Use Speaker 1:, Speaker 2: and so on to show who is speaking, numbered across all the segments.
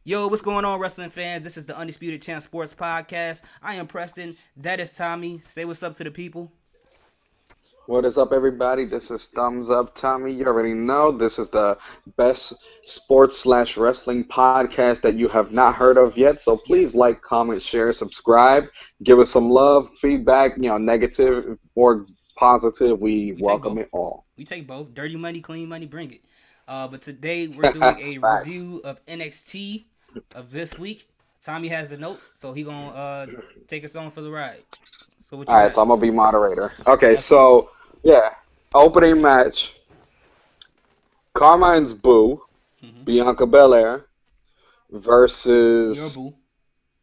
Speaker 1: Yo, what's going on, wrestling fans? This is the Undisputed Champ Sports Podcast. I am Preston. That is Tommy. Say what's up to the people.
Speaker 2: What is up, everybody? This is Thumbs Up Tommy. You already know this is the best sports/wrestling podcast that you have not heard of yet. So please
Speaker 1: Yes.
Speaker 2: like, comment, share, subscribe. Give us some love, feedback, negative or positive. We
Speaker 1: We take
Speaker 2: welcome
Speaker 1: both.
Speaker 2: it all.
Speaker 1: We take both. Dirty money, clean money, bring it. But today we're doing a
Speaker 2: Facts.
Speaker 1: review of NXT of this week. Tommy has the notes, so he gonna take us on for the ride. So what
Speaker 2: All
Speaker 1: you
Speaker 2: right,
Speaker 1: got?
Speaker 2: so I'm gonna be moderator. Okay,
Speaker 1: Absolutely.
Speaker 2: so yeah, opening match: Carmine's Boo,
Speaker 1: Mm-hmm.
Speaker 2: Bianca Belair
Speaker 1: Your
Speaker 2: versus
Speaker 1: boo.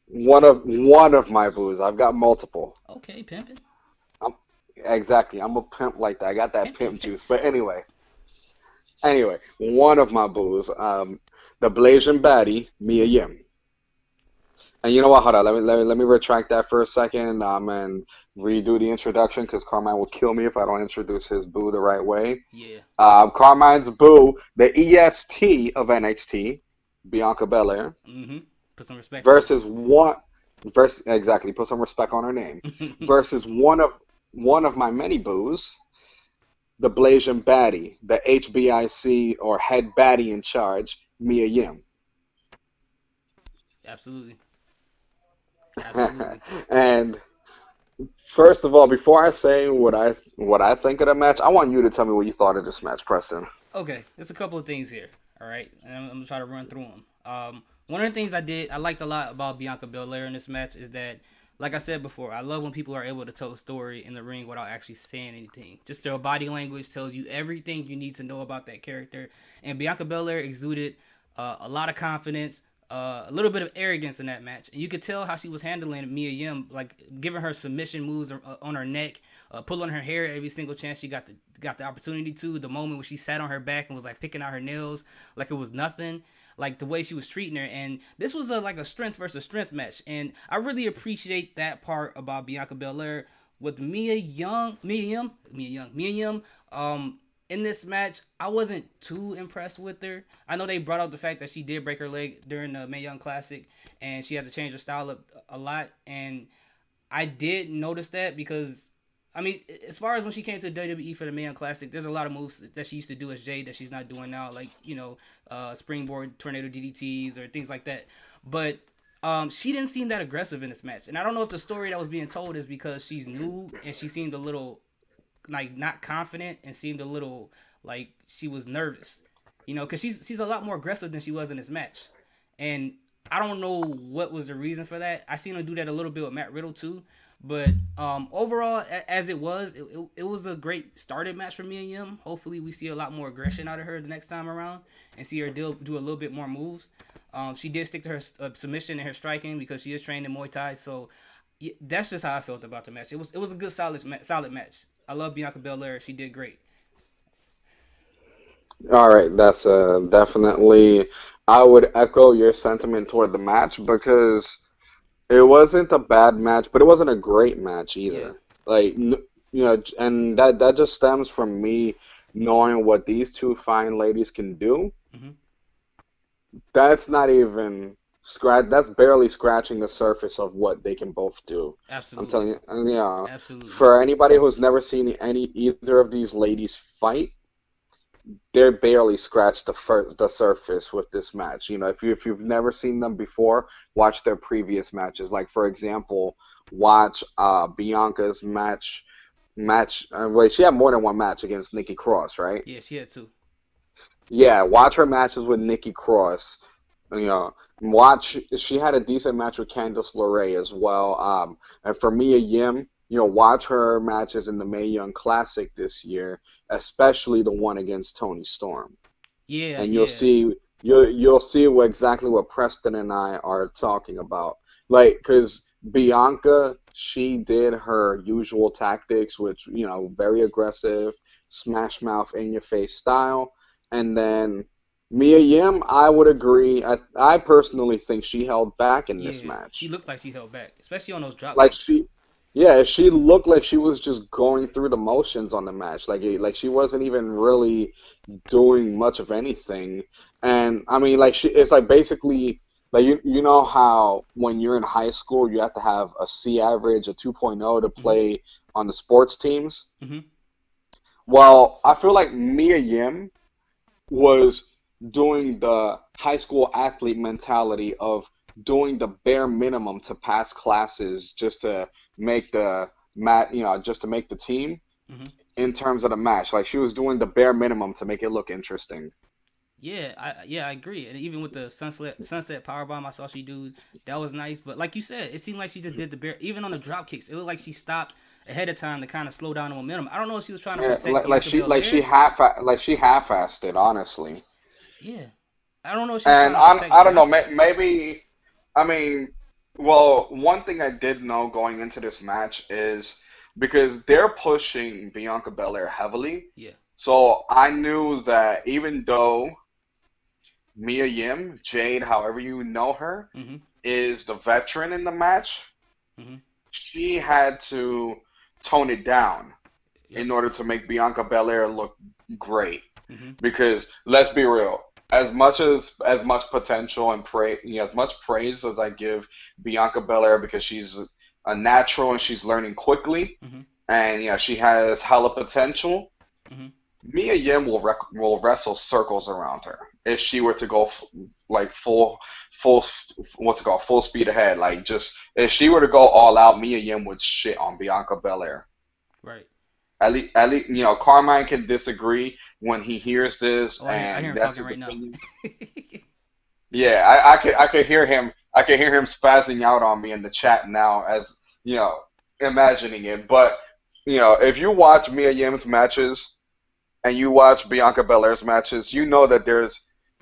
Speaker 2: one of my boos. I've got multiple.
Speaker 1: Okay, pimping.
Speaker 2: I'm, exactly. I'm a pimp like that. I got that
Speaker 1: Pimp, pimp,
Speaker 2: pimp
Speaker 1: pimp.
Speaker 2: juice. But anyway, one of my boos, the Blasian baddie, Mia Yim. And you know what? Hold on. Let me retract that for a second. And redo the introduction because Carmine will kill me if I don't introduce his boo the right way.
Speaker 1: Yeah.
Speaker 2: Carmine's boo, the EST of NXT, Bianca Belair,
Speaker 1: Mm-hmm. Put some respect on
Speaker 2: versus one. Versus exactly. Put some respect on her name.
Speaker 1: it.
Speaker 2: Versus one of my many boos, the Blasian baddie, the HBIC or head baddie in charge, Mia Yim.
Speaker 1: Absolutely. Absolutely.
Speaker 2: And first of all, before I say what I think of the match, I want you to tell me what you thought of this match, Preston.
Speaker 1: Okay, there's a couple of things here. All right, and I'm gonna try to run through them. One of the things I liked a lot about Bianca Belair in this match is that, like I said before, I love when people are able to tell a story in the ring without actually saying anything. Just their body language tells you everything you need to know about that character. And Bianca Belair exuded a lot of confidence, a little bit of arrogance in that match. And you could tell how she was handling Mia Yim, like giving her submission moves on her neck, pulling her hair every single chance she got the opportunity to. The moment when she sat on her back and was like picking out her nails like it was nothing. Like the way she was treating her, and this was like a strength versus strength match, and I really appreciate that part about Bianca Belair with Mia Yim. In this match, I wasn't too impressed with her. I know they brought up the fact that she did break her leg during the Mae Young Classic, and she had to change her style up a lot, and I did notice that because, I mean, as far as when she came to the WWE for the Man Classic, there's a lot of moves that she used to do as Jade that she's not doing now, like, springboard tornado DDTs or things like that. But she didn't seem that aggressive in this match. And I don't know if the story that was being told is because she's new and she seemed a little, like, not confident and seemed a little like she was nervous. Because she's a lot more aggressive than she was in this match. And I don't know what was the reason for that. I seen her do that a little bit with Matt Riddle too. But overall, as it was a great started match for Mia Yim. Hopefully, we see a lot more aggression out of her the next time around and see her do a little bit more moves. She did stick to her submission and her striking because she is trained in Muay Thai. So yeah, that's just how I felt about the match. It was a good solid match. I love Bianca Belair. She did great.
Speaker 2: All right, that's definitely. I would echo your sentiment toward the match because it wasn't a bad match, but it wasn't a great match
Speaker 1: Yeah.
Speaker 2: either. Like, and that just stems from me knowing what these two fine ladies can do.
Speaker 1: Hmm.
Speaker 2: That's not even scratch. That's barely scratching the surface of what they can both do. I'm
Speaker 1: Absolutely.
Speaker 2: telling you, and yeah.
Speaker 1: Absolutely.
Speaker 2: For anybody who's never seen either of these ladies fight, they're barely scratched the surface with this match. If you've never seen them before, watch their previous matches. Like for example, watch Bianca's match. Wait, she had more than one match against Nikki Cross, right?
Speaker 1: Yeah, she had two.
Speaker 2: Yeah, watch her matches with Nikki Cross. Watch. She had a decent match with Candice LeRae as well. And for Mia Yim, watch her matches in the Mae Young Classic this year, especially the one against Tony Storm,
Speaker 1: Yeah,
Speaker 2: and you'll
Speaker 1: yeah.
Speaker 2: see you'll see exactly what Preston and I are talking about. Like, because Bianca, she did her usual tactics, which very aggressive, smash mouth in your face style, and then Mia Yim, I would agree. I personally think she held back in this
Speaker 1: Yeah, she
Speaker 2: match.
Speaker 1: looked like she held back, especially on those drop
Speaker 2: Like
Speaker 1: kicks.
Speaker 2: she looked like she was just going through the motions on the match. Like she wasn't even really doing much of anything. And I mean, like it's like basically Like you know how when you're in high school you have to have a C average, a 2.0 to
Speaker 1: Hmm.
Speaker 2: play on the sports teams.
Speaker 1: Hmm.
Speaker 2: Well, I feel like Mia Yim was doing the high school athlete mentality of doing the bare minimum to pass classes just to make the just to make the team
Speaker 1: Hmm.
Speaker 2: in terms of the match. Like she was doing the bare minimum to make it look interesting.
Speaker 1: Yeah, I agree. And even with the sunset power bomb I saw she do, that was nice. But like you said, it seemed like she just did the bare. Even on the drop kicks, it looked like she stopped ahead of time to kind of slow down the momentum. I don't know if she was trying to
Speaker 2: Yeah,
Speaker 1: protect Bianca Belair.
Speaker 2: like she half-assed it, honestly.
Speaker 1: Yeah, I don't know if she was
Speaker 2: And
Speaker 1: trying to protect
Speaker 2: I don't know,
Speaker 1: Bianca.
Speaker 2: maybe I mean, well, one thing I did know going into this match is because they're pushing Bianca Belair heavily,
Speaker 1: Yeah.
Speaker 2: so I knew that even though Mia Yim, Jade, however you know her,
Speaker 1: Mhm.
Speaker 2: is the veteran in the match,
Speaker 1: Mhm.
Speaker 2: she had to tone it down
Speaker 1: Yep.
Speaker 2: in order to make Bianca Belair look great.
Speaker 1: Mhm.
Speaker 2: Because let's be real, as much potential and as much praise as I give Bianca Belair because she's a natural and she's learning quickly,
Speaker 1: Mhm.
Speaker 2: and she has hella potential.
Speaker 1: Mhm.
Speaker 2: Mia Yim will wrestle circles around her if she were to go like full what's it called, full speed ahead. Like just if she were to go all out, Mia Yim would shit on Bianca Belair.
Speaker 1: Right.
Speaker 2: At least, Carmine can disagree when he hears this,
Speaker 1: Oh, I hear
Speaker 2: and
Speaker 1: him
Speaker 2: that's
Speaker 1: talking
Speaker 2: his
Speaker 1: right now.
Speaker 2: opinion. Yeah, I could hear him. I could hear him spazzing out on me in the chat now, as imagining it. But if you watch Mia Yim's matches and you watch Bianca Belair's matches, you know that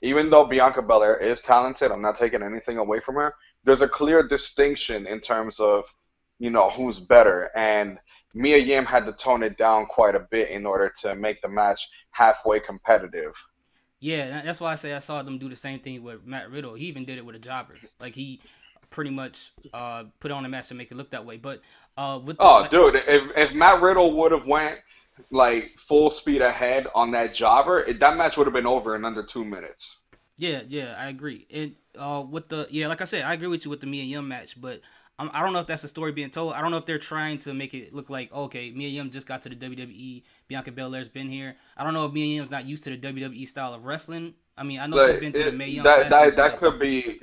Speaker 2: even though Bianca Belair is talented, I'm not taking anything away from her. There's a clear distinction in terms of, who's better. And Mia Yim had to tone it down quite a bit in order to make the match halfway competitive.
Speaker 1: Yeah, that's why I say I saw them do the same thing with Matt Riddle. He even did it with a jobber. Like he pretty much put on a match to make it look that way. But with the
Speaker 2: Oh,
Speaker 1: like,
Speaker 2: dude, if Matt Riddle would have went like full speed ahead on that jobber, that match would have been over in under 2 minutes.
Speaker 1: yeah, I agree. And with the like I said, I agree with you with the Mia Yim match, but I don't know if that's the story being told. I don't know if they're trying to make it look like okay, Mia Yim just got to the WWE, Bianca Belair's been here. I don't know if Mia Yim's not used to the WWE style of wrestling. I mean, I know she's
Speaker 2: Like
Speaker 1: been through the Mae
Speaker 2: it,
Speaker 1: Young Classic, but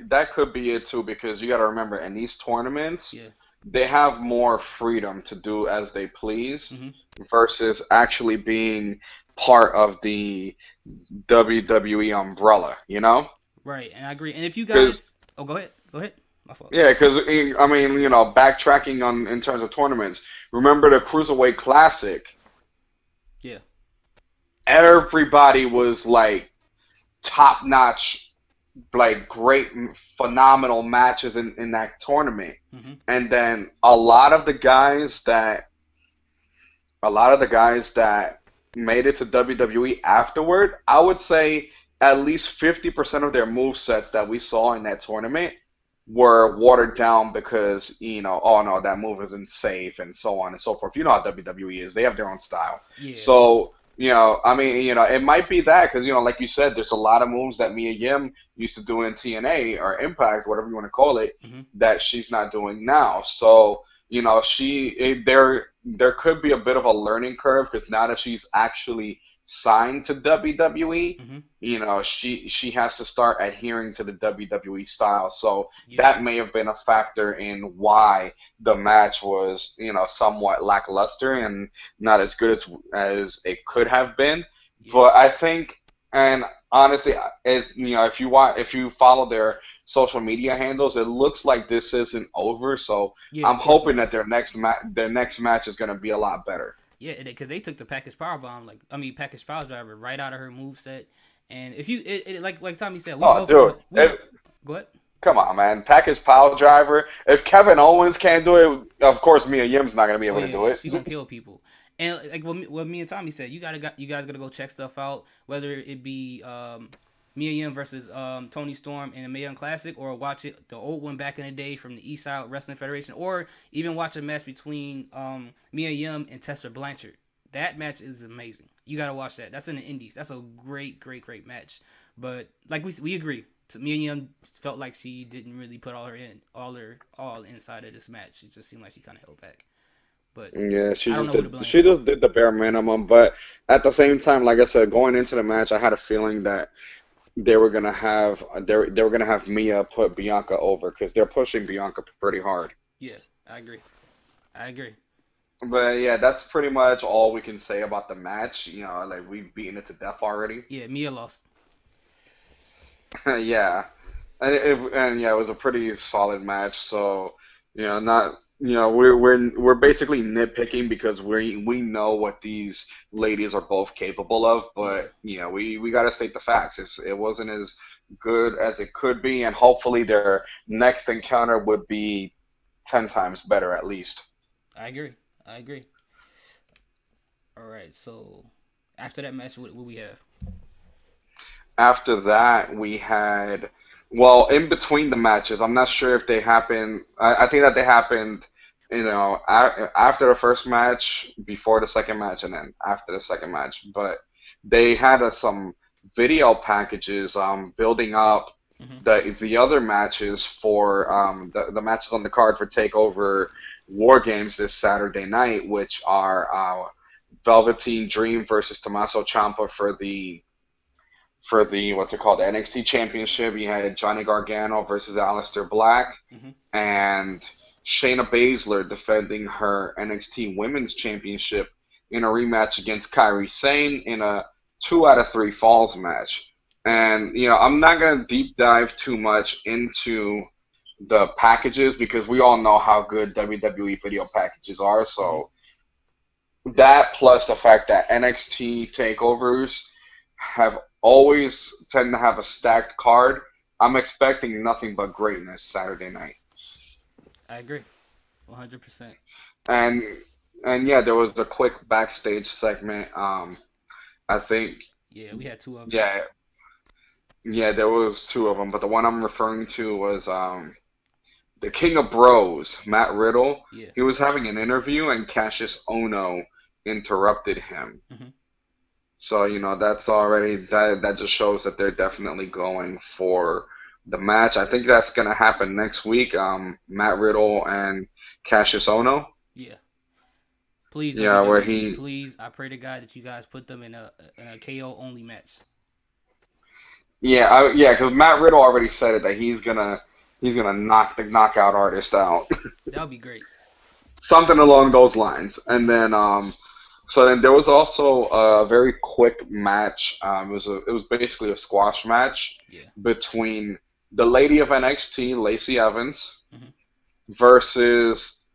Speaker 2: that could be it too because you got to remember in these tournaments
Speaker 1: yeah,
Speaker 2: they have more freedom to do as they please
Speaker 1: hmm
Speaker 2: versus actually being part of the WWE umbrella, you know?
Speaker 1: right, and I agree. And if you
Speaker 2: Because
Speaker 1: guys, oh, go ahead, my fault.
Speaker 2: yeah, because I mean, backtracking on in terms of tournaments, remember the Cruiserweight Classic?
Speaker 1: Yeah,
Speaker 2: Everybody was like top notch, like great, phenomenal matches in that tournament.
Speaker 1: hmm
Speaker 2: And then a lot of the guys that made it to WWE afterward, I would say at least 50% of their move sets that we saw in that tournament were watered down because, oh no, that move isn't safe and so on and so forth. You know how WWE is. They have their own style.
Speaker 1: yeah,
Speaker 2: So, I mean, it might be that because, like you said, there's a lot of moves that Mia Yim used to do in TNA or Impact, whatever you want to call it,
Speaker 1: hmm
Speaker 2: that she's not doing now. So, there could be a bit of a learning curve because now that she's actually signed to WWE,
Speaker 1: hmm
Speaker 2: she has to start adhering to the WWE style. So
Speaker 1: yeah,
Speaker 2: that may have been a factor in why the match was, somewhat lackluster and not as good as it could have been.
Speaker 1: yeah,
Speaker 2: But I think, and honestly, if you follow their social media handles, it looks like this isn't over. So
Speaker 1: yeah.
Speaker 2: I'm
Speaker 1: Of course
Speaker 2: hoping
Speaker 1: not.
Speaker 2: that their next match is going to be a lot better.
Speaker 1: Yeah, because they took the package power bomb, package power driver right out of her move set. And if you, like Tommy said, we
Speaker 2: Oh,
Speaker 1: both
Speaker 2: dude,
Speaker 1: know we both go ahead.
Speaker 2: come on, man. Package pile driver. If Kevin Owens can't do it, of course Mia Yim's not gonna be
Speaker 1: Oh
Speaker 2: able to
Speaker 1: yeah,
Speaker 2: do
Speaker 1: yeah,
Speaker 2: it.
Speaker 1: she gonna kill people. And like what me and Tommy said, you guys gotta go check stuff out. Whether it be Mia Yim versus Tony Storm in a Mae Young Classic, or watch it the old one back in the day from the East Side Wrestling Federation, or even watch a match between Mia Yim and Tessa Blanchard. That match is amazing. You gotta watch that. That's in the Indies. That's a great match. But like we agree, Mia Yim felt like she didn't really put all inside of this match. It just seemed like she kind of held back. But
Speaker 2: Yeah,
Speaker 1: I don't know who to blame.
Speaker 2: she just did the bare minimum, but at the same time, like I said, going into the match, I had a feeling that they were gonna have Mia put Bianca over because they're pushing Bianca pretty hard.
Speaker 1: Yeah, I agree. I agree. So
Speaker 2: But yeah, that's pretty much all we can say about the match. You know, like we've beaten it to death already.
Speaker 1: yeah, Mia lost.
Speaker 2: Yeah, and yeah, it was a pretty solid match. So not we're basically nitpicking because we know what these ladies are both capable of,
Speaker 1: Yeah,
Speaker 2: but we got to state the facts. It wasn't as good as it could be, and hopefully their next encounter would be 10 times better at least.
Speaker 1: I agree. I agree. All right. So after that match, what we have?
Speaker 2: After that, we had, well, in between the matches, I'm not sure if they happened. I think that they happened, after the first match, before the second match, and then after the second match. But they had some video packages building up
Speaker 1: Hmm.
Speaker 2: the other matches for the matches on the card for Takeover War Games this Saturday night, which are Velveteen Dream versus Tommaso Ciampa for the what's it called, the NXT Championship. You had Johnny Gargano versus Aleister Black,
Speaker 1: Hmm.
Speaker 2: and Shayna Baszler defending her NXT Women's Championship in a rematch against Kairi Sane in a 2 out of 3 falls match. And I'm not gonna deep dive too much into the packages because we all know how good WWE video packages are.
Speaker 1: Hmm.
Speaker 2: So that plus the fact that NXT takeovers have always tend to have a stacked card. I'm expecting nothing but greatness Saturday night.
Speaker 1: I agree. 100%.
Speaker 2: And and yeah, there was the quick backstage segment. I think
Speaker 1: Yeah, we had two of them.
Speaker 2: yeah, yeah, there was two of them, but the one I'm referring to was the King of Bros, Matt Riddle.
Speaker 1: Yeah.
Speaker 2: He was having an interview and Cassius Ono interrupted him.
Speaker 1: Hmm.
Speaker 2: So, that's already that just shows that they're definitely going for the match. I think that's gonna happen next week. Matt Riddle and Cassius Ohno.
Speaker 1: Yeah. Please
Speaker 2: Yeah, where
Speaker 1: WWE,
Speaker 2: he
Speaker 1: please. I pray to God that you guys put them in a KO only match.
Speaker 2: yeah, because Matt Riddle already said it that he's gonna knock the knockout artist out.
Speaker 1: That would be great.
Speaker 2: Something along those lines. And
Speaker 1: Hmm.
Speaker 2: then so then there was also a very quick match. It was basically a squash match
Speaker 1: Yeah.
Speaker 2: between the lady of NXT, Lacey Evans,
Speaker 1: Hmm.
Speaker 2: versus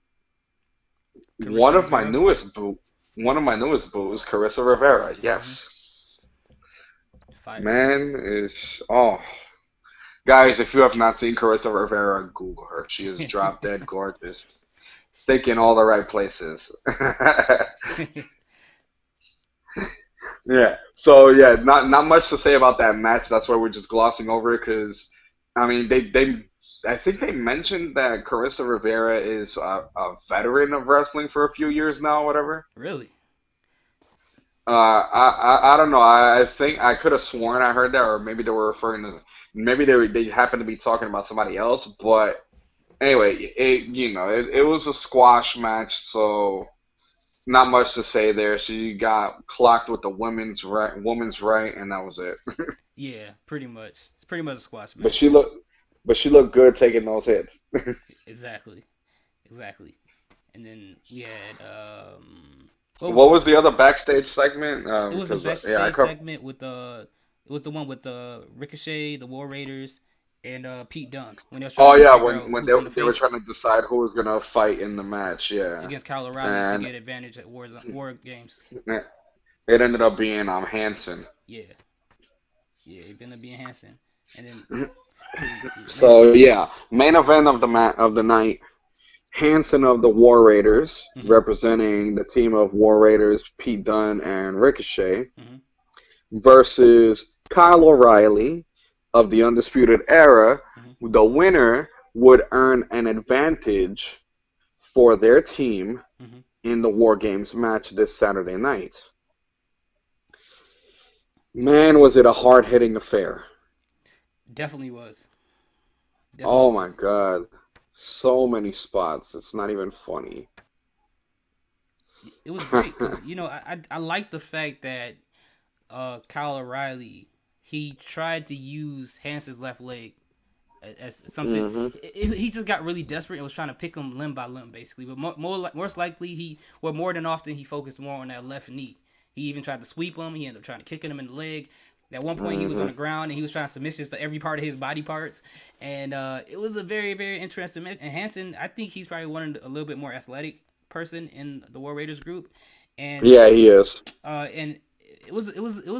Speaker 2: one
Speaker 1: Carissa
Speaker 2: of my
Speaker 1: Rivera.
Speaker 2: newest boo one of my newest boos, Carissa Rivera.
Speaker 1: Hmm.
Speaker 2: Yes.
Speaker 1: Fire.
Speaker 2: Man is guys, if you have not seen Carissa Rivera, Google her. She is drop dead gorgeous. Thick in all the right places. Yeah. So yeah, not much to say about that match. That's why we're just glossing over it because I mean I think they mentioned that Carissa Rivera is a veteran of wrestling for a few years now, whatever.
Speaker 1: Really?
Speaker 2: I don't know. I think I could have sworn I heard that, or maybe they were referring to maybe they happened to be talking about somebody else. But anyway, it was a squash match, so not much to say there. She got clocked with the woman's right, and that was it.
Speaker 1: Yeah, pretty much. It's pretty much a squash
Speaker 2: But
Speaker 1: match.
Speaker 2: she looked good taking those hits.
Speaker 1: Exactly. Exactly. And then we had well,
Speaker 2: What was the other backstage segment?
Speaker 1: it was the
Speaker 2: Because yeah, I
Speaker 1: backstage
Speaker 2: covered.
Speaker 1: segment with it was the one with Ricochet, the War Raiders, and Pete Dunne when they was trying
Speaker 2: Oh
Speaker 1: to
Speaker 2: yeah,
Speaker 1: figure
Speaker 2: when
Speaker 1: out
Speaker 2: when
Speaker 1: who's
Speaker 2: they
Speaker 1: gonna
Speaker 2: they were trying
Speaker 1: face
Speaker 2: to decide who was gonna fight in the match, yeah,
Speaker 1: against Kyle O'Reilly to
Speaker 2: and
Speaker 1: get advantage at War Games.
Speaker 2: it ended up being Hanson.
Speaker 1: Yeah, yeah, it ended up being Hanson, and then man,
Speaker 2: So yeah, main event of the night, Hanson of the War Raiders,
Speaker 1: hmm
Speaker 2: representing the team of War Raiders, Pete Dunne and Ricochet,
Speaker 1: hmm
Speaker 2: versus Kyle O'Reilly of the Undisputed Era.
Speaker 1: hmm
Speaker 2: The winner would earn an advantage for their team
Speaker 1: hmm
Speaker 2: in the War Games match this Saturday night. Man, was it a hard-hitting affair.
Speaker 1: Definitely was. Definitely
Speaker 2: Oh my
Speaker 1: was.
Speaker 2: God. So many spots. It's not even funny.
Speaker 1: It was great because I like the fact that Kyle O'Reilly he tried to use Hansen's left leg as something.
Speaker 2: Hmm.
Speaker 1: He just got really desperate and was trying to pick him limb by limb, basically. But most likely, more than often, he focused more on that left knee. He even tried to sweep him. He ended up trying to kick him in the leg. At one point, he was on
Speaker 2: Hmm.
Speaker 1: the ground and he was trying submissions to every part of his body parts, and it was a very, very interesting match. And Hansen, I think he's probably one of a little bit more athletic person in the War Raiders group, and
Speaker 2: Yeah, he is.
Speaker 1: and it was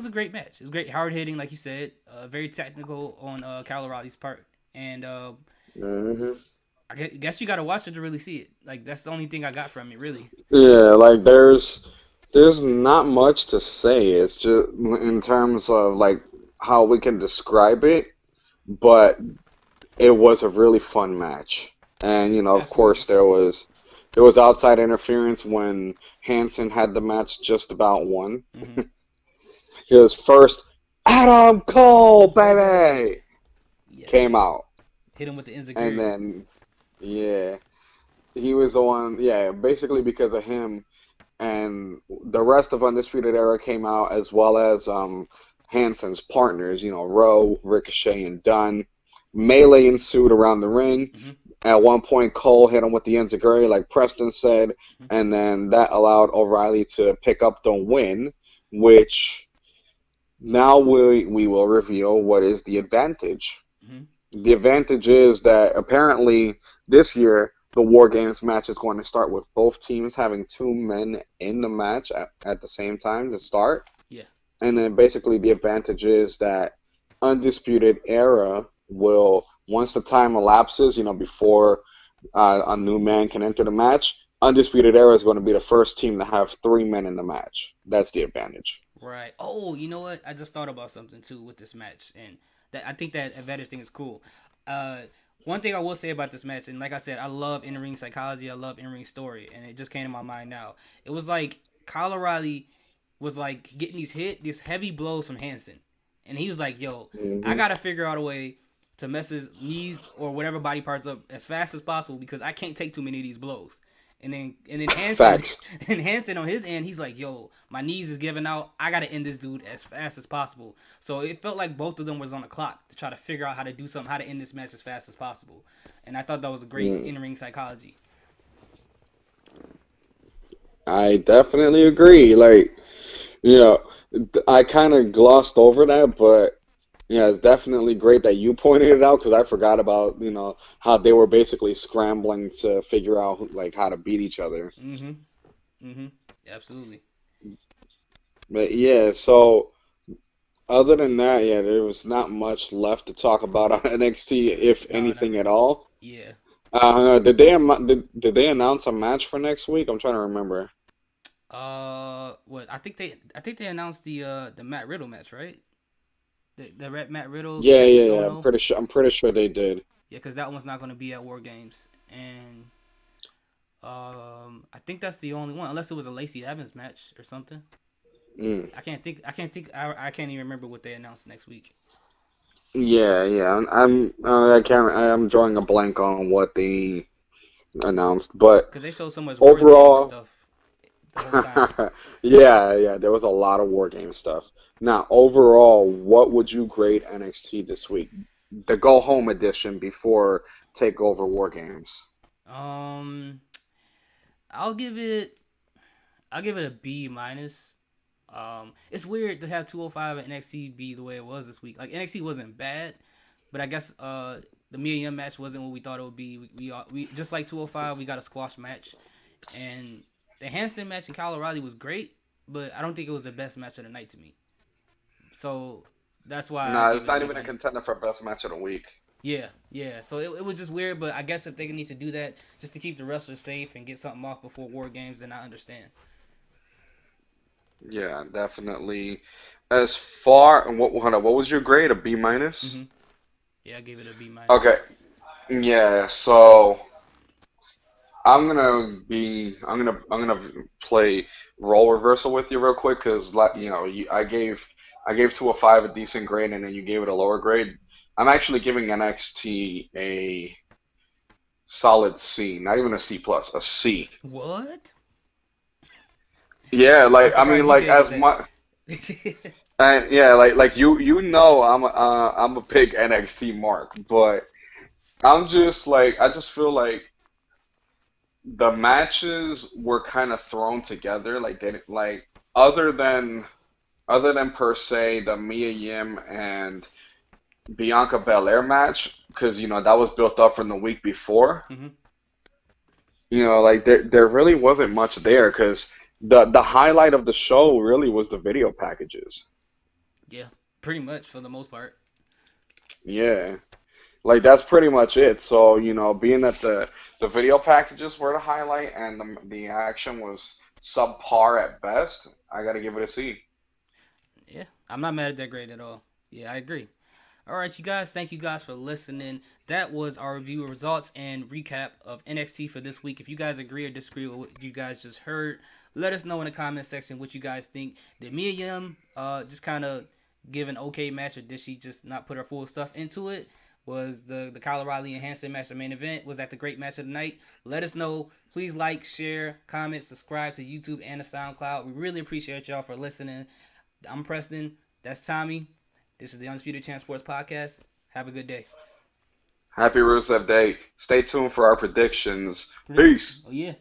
Speaker 1: a great match. It was great, hard hitting, like you said, very technical on Kyle O'Reilly's part, and
Speaker 2: Hmm.
Speaker 1: I guess you got to watch it to really see it. Like that's the only thing I got from it, really.
Speaker 2: Yeah, like there's not much to say. It's just in terms of like how we can describe it, but it was a really fun match. And of
Speaker 1: Absolutely.
Speaker 2: course, there was outside interference when Hansen had the match just about won.
Speaker 1: Hmm.
Speaker 2: His first Adam Cole baby came
Speaker 1: Yes.
Speaker 2: out,
Speaker 1: Hit him with the
Speaker 2: and
Speaker 1: Enziguri.
Speaker 2: then yeah, he was the one. Yeah, basically because of him, and the rest of Undisputed Era came out as well as Hansen's partners. Rowe, Ricochet, and Dunn. Melee ensued around the ring.
Speaker 1: Hmm.
Speaker 2: At one point, Cole hit him with the enziguri, like Preston said,
Speaker 1: Hmm.
Speaker 2: and then that allowed O'Reilly to pick up the win, which now we will reveal what is the advantage.
Speaker 1: Hmm.
Speaker 2: The advantage is that apparently this year the War Games match is going to start with both teams having two men in the match at the same time to start.
Speaker 1: Yeah.
Speaker 2: And then basically the advantage is that Undisputed Era will, once the time elapses, before a new man can enter the match, Undisputed Era is going to be the first team to have three men in the match. That's the advantage.
Speaker 1: Right. Oh, you know what? I just thought about something too with this match, and that I think that advantage thing is cool. Uh, One thing I will say about this match, and like I said, I love in ring psychology. I love in ring story, and it just came to my mind now. It was like Kyle O'Reilly was like getting these heavy blows from Hansen, and he was like, "Yo, I
Speaker 2: Hmm.
Speaker 1: gotta figure out a way to mess his knees or whatever body parts up as fast as possible because I can't take too many of these blows." And then Hansen
Speaker 2: Facts.
Speaker 1: and Hansen on his end, he's like, "Yo, my knees is giving out. I gotta end this dude as fast as possible." So it felt like both of them was on the clock to try to figure out how to do something, how to end this match as fast as possible. And I thought that was a great
Speaker 2: Mm,
Speaker 1: in ring psychology.
Speaker 2: I definitely agree. Like, you know, I kind of glossed over that, but yeah, it's definitely great that you pointed it out because I forgot about, how they were basically scrambling to figure out like how to beat each other.
Speaker 1: Mm-hmm. Mm-hmm. Absolutely.
Speaker 2: But yeah, so other than that, yeah, there was not much left to talk about on NXT, if
Speaker 1: No, not
Speaker 2: anything at
Speaker 1: really.
Speaker 2: all.
Speaker 1: Yeah.
Speaker 2: Did they announce a match for next week? I'm trying to remember.
Speaker 1: What I think they announced the Matt Riddle match, right? The Matt Riddle
Speaker 2: Yeah,
Speaker 1: Kansas
Speaker 2: yeah, yeah. I'm
Speaker 1: Ono.
Speaker 2: pretty sure. I'm pretty sure they did.
Speaker 1: Yeah, because that one's not going to be at War Games, and I think that's the only one, unless it was a Lacey Evans match or something.
Speaker 2: Mm.
Speaker 1: I can't think. I can't think. I can't even remember what they announced next week
Speaker 2: Yeah, yeah. I can't. I'm drawing a blank on what they announced, but
Speaker 1: because they showed so much War Game
Speaker 2: overall,
Speaker 1: stuff the whole time.
Speaker 2: yeah, yeah. There was a lot of War Game stuff. Now, overall, what would you grade NXT this week? The go home edition before Takeover War Games.
Speaker 1: Um, I'll give it. I'll give it a B minus. It's weird to have 205 and NXT be the way it was this week. Like NXT wasn't bad, but I guess the Mia Yim match wasn't what we thought it would be. We just like 205, we got a squash match, and the Hanson match in Kyle O'Reilly was great, but I don't think it was the best match of the night to me. So that's why I
Speaker 2: Nah,
Speaker 1: gave
Speaker 2: it's
Speaker 1: it a
Speaker 2: not
Speaker 1: B
Speaker 2: even a
Speaker 1: minus.
Speaker 2: contender for best match of the week.
Speaker 1: Yeah, yeah. So it was just weird, but I guess if they need to do that just to keep the wrestlers safe and get something off before War Games, then I understand.
Speaker 2: Yeah, definitely. As far, hold on, what was your grade? A B minus?
Speaker 1: Hmm. Yeah, I gave it a B
Speaker 2: Okay.
Speaker 1: minus.
Speaker 2: Yeah, so I'm gonna play role reversal with you real quick because
Speaker 1: Yeah.
Speaker 2: I gave 205 a decent grade and then you gave it a lower grade. I'm actually giving NXT a solid C, not even a C plus, a C.
Speaker 1: What?
Speaker 2: Yeah,
Speaker 1: I'm
Speaker 2: like I mean,
Speaker 1: surprised you
Speaker 2: like
Speaker 1: gave it
Speaker 2: as
Speaker 1: that.
Speaker 2: much, and yeah, like you know, I'm a big NXT mark, but I'm just like I just feel like the matches were kind of thrown together, like like other than other than per se the Mia Yim and Bianca Belair match, because that was built up from the week before.
Speaker 1: Hmm.
Speaker 2: Like there really wasn't much there because the highlight of the show really was the video packages.
Speaker 1: Yeah, pretty much for the most part.
Speaker 2: Yeah, like that's pretty much it. So being that the video packages were the highlight and the action was subpar at best, I gotta give it a C.
Speaker 1: Yeah, I'm not mad at that grade at all. Yeah, I agree. All right, you guys. Thank you guys for listening. That was our review results and recap of NXT for this week. If you guys agree or disagree with what you guys just heard, let us know in the comment section what you guys think. Did Mia Yim just kind of give an okay match, or did she just not put her full stuff into it? Was the Kyle O'Reilly and Hanson match the main event? Was that the great match of the night? Let us know. Please like, share, comment, subscribe to YouTube and the SoundCloud. We really appreciate y'all for listening. I'm Preston. That's Tommy. This is the Undisputed Champ Sports Podcast. Have a good day.
Speaker 2: Happy Rusev Day. Stay tuned for our predictions.
Speaker 1: Oh
Speaker 2: Peace.
Speaker 1: yeah.